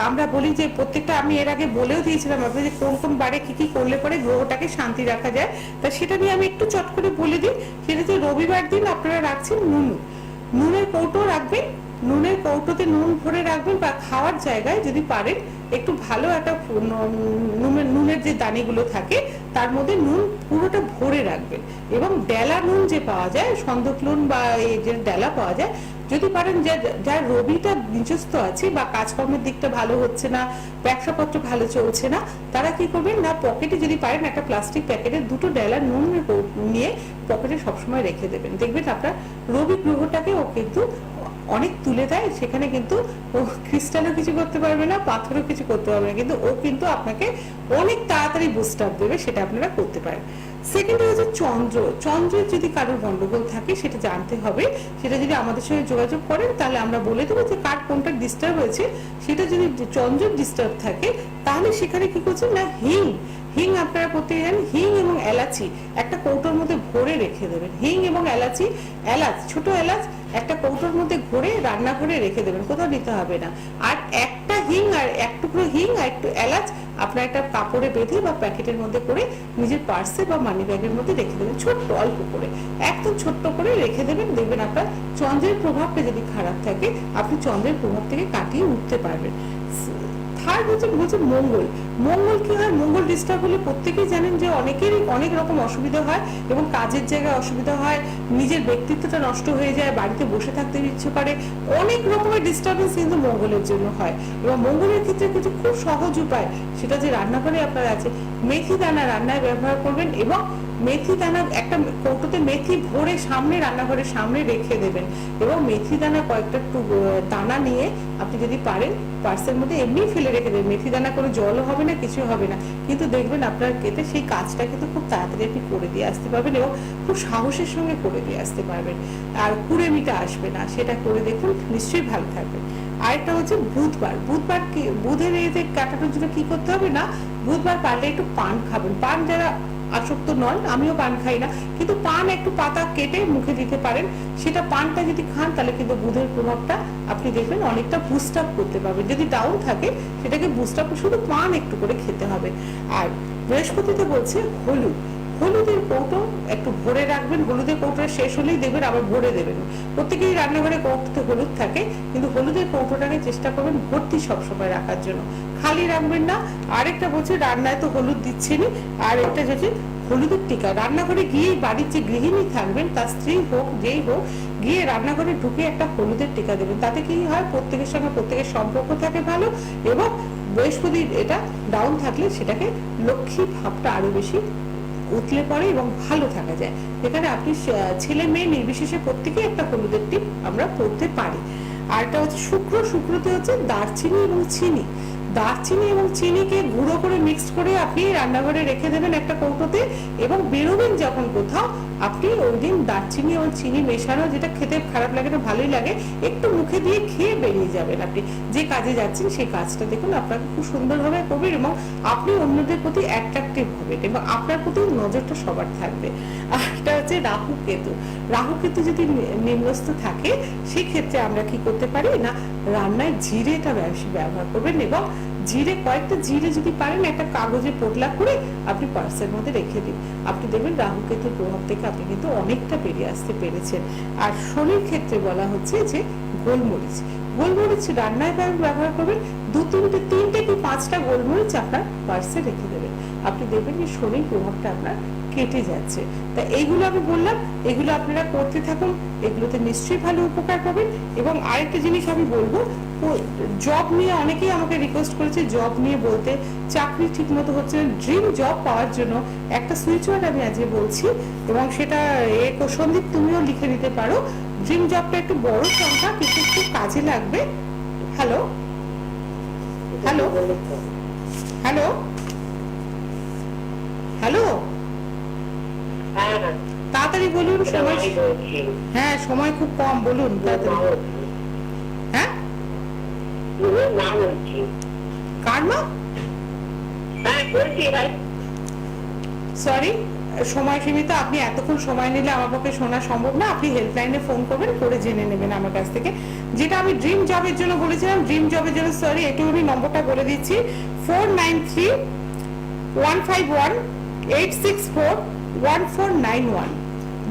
Speaker 1: আমরা বলি যে প্রত্যেকটা, আমি এর আগে বলেও দিয়েছিলাম আপনাদের কোন কোন বারে কি কি করলে পরে গ্রহটাকে শান্তি রাখা যায়, তা সেটা নিয়ে আমি একটু চট করে বলে দিই। সেটা যে রবিবার দিন আপনারা রাখছেন নুনের কৌটো রাখবেন, নুনের কৌটোতে নুন ভরে রাখবেন, বা খাওয়ার জায়গায় যদি পারেন একটু ভালো একটা নুনের যে দানিগুলো থাকে তার মধ্যে নুন পুরোটা ভরে রাখবেন। এবং ডেলা নুন যে পাওয়া যায়, সন্দক নুন বা এই যে ডেলা পাওয়া যায়, যদি পারেন যার রবিটা নিজস্ব আছে বা কাজকর্মের দিকটা ভালো হচ্ছে না, ব্যবসাপত্র ভালো চলছে না, তারা কি করবেন না, পকেটে যদি পারেন একটা প্লাস্টিক প্যাকেটে 2টো ডেলা নুন নিয়ে পকেটে সবসময় রেখে দেবেন। দেখবেন আপনার রবি গ্রহটাকে ও কিন্তু অনেক তুলে দেয়। সেখানে কিন্তু ও ক্রিস্টালও কিছু করতে পারবে না, পাথরও কিছু করতে পারবে না, কিন্তু ও কিন্তু আপনাকে অনেক তাড়াতাড়ি বুস্ট আপ দেবে। সেটা আপনারা করতে পারেন। সেকেন্ড হচ্ছে চন্দ্র। চন্দ্রের যদি কারোর গন্ডগোল থাকে সেটা জানতে হবে। সেটা যদি আমাদের সঙ্গে যোগাযোগ করেন তাহলে আমরা বলে দেবো যে কার কোনটা ডিস্টার্ব হয়েছে। সেটা যদি চন্দ্রের ডিস্টার্ব থাকে তাহলে সেখানে কি করছেন না, হিং আপনারা প্রত্যেকে জানেন, হিং এবং এলাচি একটা কৌটোর মধ্যে ভরে রেখে দেবেন। হিং এবং এলাচি, ছোট এলাচ একটা কৌটোর মধ্যে ভরে রান্নাঘরে রেখে দেবেন, কোথাও নিতে হবে না। আর একটা হিং আর এক টুকরো হিং আর একটু এলাচ আপনার একটা কাপড়ে বেঁধে বা প্যাকেটের মধ্যে করে নিজের পার্সে বা মানি ব্যাগের মধ্যে রেখে দেবেন, ছোট্ট অল্প করে, একদম ছোট্ট করে রেখে দেবেন। দেখবেন আপনার চন্দ্রের প্রভাবটা যদি খারাপ থাকে আপনি চন্দ্রের প্রভাব থেকে কাটিয়ে উঠতে পারবেন। থার্ড হচ্ছে মঙ্গল কি হয়, মঙ্গল ডিস্টার্ব হলে প্রত্যেকেই জানেন যে অনেকেরই অনেক রকম অসুবিধা হয় এবং কাজের জায়গায় অসুবিধা হয়, নিজের ব্যক্তিত্বটা নষ্ট হয়ে যায়, বাড়িতে বসে থাকতে ইচ্ছে করে, অনেক রকমের ডিস্টার্বেন্স কিন্তু মঙ্গলের জন্য হয়। এবং মঙ্গলের ক্ষেত্রে কিছু খুব সহজ উপায়, সেটা যে রান্নাঘরে আপনার আছে, মেথি দানা রান্নায় ব্যবহার করবেন এবং মেথি দানা একটা কৌটোতে মেথি ভরে সামনে রান্নাঘরের সামনে রেখে দেবেন এবং মেথি দানা কয়েকটা দানা নিয়ে আপনি যদি পারেন পার্সের মধ্যে এমনি ফেলে রেখে দেবেন। মেথি দানা কোনো জলও হবে না, কিছু হবে না, কিন্তু দেখবেন আপনার কেটে সেই কাজটা কিন্তু খুব তাড়াতাড়ি আপনি করে দিয়ে আসতে পারবেন এবং খুব সাহসের সঙ্গে করে দিয়ে আসতে পারবেন, আর কুড়েমিটা আসবে না। সেটা করে দেখুন, নিশ্চয়ই ভালো থাকবে। আরেকটা হচ্ছে বুধবার কি বুধের এতে কাটানোর জন্য কি করতে হবে না, বুধবার পারলে একটু পান খাবেন। পান যারা আসক্ত নন, আমিও পান খাই না, কিন্তু পান একটু পাতা কেটে মুখে দিতে পারেন। সেটা পানটা যদি খান তাহলে কিন্তু বুধের প্রভাবটা আপনি দেখবেন অনেকটা বুস্ট আপ করতে পারবেন। যদি ডাউন থাকে সেটাকে বুস্ট আপ, শুধু পান একটু করে খেতে হবে। আর বৃহস্পতিতে বলছে হলুদের কৌটো একটু ভরে রাখবেন। হলুদের কৌটোটা শেষ হলেই দেখবেন আবার ভরে দেবেন। প্রত্যেকেই রান্নাঘরে কৌটোতে হলুদ থাকে, কিন্তু হলুদের কৌটোটাকে চেষ্টা করবেন ভর্তি সবসময় রাখার জন্য, খালি রাখবেন না। আরেকটা বলছে রান্নায় তো হলুদ দিচ্ছেনই, আর একটা হচ্ছে হলুদের টিকা। রান্নাঘরে গিয়ে বাড়ির যে গৃহিণী থাকবেন, তার স্ত্রী হোক যেই হোক, গিয়ে রান্নাঘরে ঢুকে একটা হলুদের টিকা দেবেন। তাতে কি হয়, প্রত্যেকের সঙ্গে প্রত্যেকের সম্পর্ক থাকে ভালো, এবং বৃহস্পতি এটা ডাউন থাকলে সেটাকে লক্ষ্মী ভাবটা আরো বেশি উতলে পড়ে এবং ভালো থাকা যায়। এখানে আপনি ছেলে মেয়ে নির্বিশেষে প্রত্যেকেই একটা হলুদের টিপ আমরা পড়তে পারি। আর এটা হচ্ছে শুক্রতে হচ্ছে দারচিনি এবং চিনিকে গুঁড়ো করে মিক্সড করে আপনি রান্নাঘরে রেখে দেবেন একটা কৌটোতে, এবং বেরোবেন যখন কোথাও আপনি ওই দিন দারচিনি এবং চিনি মেশানো, যেটা খেতে খারাপ লাগে না, ভালোই লাগে, একটু মুখে দিয়ে খেয়ে বেরিয়ে যাবেন। আপনি যে কাজে যাচ্ছেন সেই কাজটা দেখুন আপনাকে খুব সুন্দরভাবে করবেন এবং আপনি অন্যদের প্রতি অ্যাট্রাকটিভ হবেন এবং আপনার প্রতি নজরটা সবার থাকবে। আর এটা হচ্ছে রাহু কেতু যদি নিম্নস্থ থাকে সেক্ষেত্রে আমরা কি করতে পারি না, রান্নায় জিরেটা বেশি ব্যবহার করবেন এবং কয়েকটা জিরে যদি পারেন একটা কাগজে পোটলা করে আপনি পার্সের মধ্যে রেখে দিন। আপনি দেখবেন রাহু কেতুর প্রভাব থেকে আপনি কিন্তু অনেকটা বেরিয়ে আসতে পেরেছেন। আর শনির ক্ষেত্রে বলা হচ্ছে যে গোলমরিচ রান্নায় ব্যবহার করবেন, 2-3টে 3টে কি 5টা গোলমরিচ আপনার পার্সে রেখে দেবেন। আপনি দেখবেন যে শনির প্রভাবটা আপনার কেটে যাচ্ছে। তা এইগুলো আমি বললাম, এগুলো আপনারা করতে থাকুন, এগুলোতে নিশ্চয়ই ভালো উপকার পাবেন। এবং আরেকটা জিনিস আমি বলবো, জব নিয়ে অনেকেই আমাকে রিকোয়েস্ট করেছে, জব নিয়ে বলতে, চাকরি ঠিক মতো হচ্ছে, ড্রিম জব পাওয়ার জন্য একটা সুইচ ওয়ার্ড আমি আজকে বলছি, এবং সেটা সন্দীপ তুমিও লিখে নিতে পারো। ড্রিম জবটা একটু বড় সংখ্যা কিন্তু একটু কাজে লাগবে। হ্যালো, তাড়াতাড়ি বলুন, সময় খুব কম, বলুন তাড়াতাড়ি। হ্যাঁ, কার মা? সরি, সময় সীমিত, আপনি এতক্ষণ সময় নিলে আমার পক্ষে শোনা সম্ভব না। আপনি হেল্পলাইনে ফোন করবেন, করে জেনে নেবেন আমার কাছ থেকে। যেটা আমি ড্রিম জবের জন্য বলেছিলাম, ড্রিম জবের জন্য সরি, একটুখানি নম্বরটা বলে দিচ্ছি, 493151864141।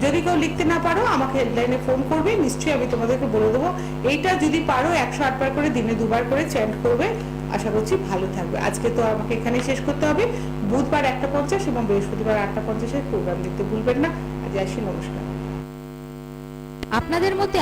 Speaker 1: যদি কেউ লিখতে না পারো আমাকে হেল্পলাইনে ফোন করবে, নিশ্চয়ই আমি তোমাদেরকে বলে দেবো। এইটা যদি পারো 108 বার করে দিনে 2 বার করে চ্যান্ট করবে, আশা করছি ভালো থাকবে। আজকে তো আমাকে এখানেই শেষ করতে হবে। বুধবার 1:50 এবং বৃহস্পতিবার 8:50 প্রোগ্রাম দেখতে ভুলবেন না। আজ আসি, নমস্কার।
Speaker 4: আপনাদের মধ্যে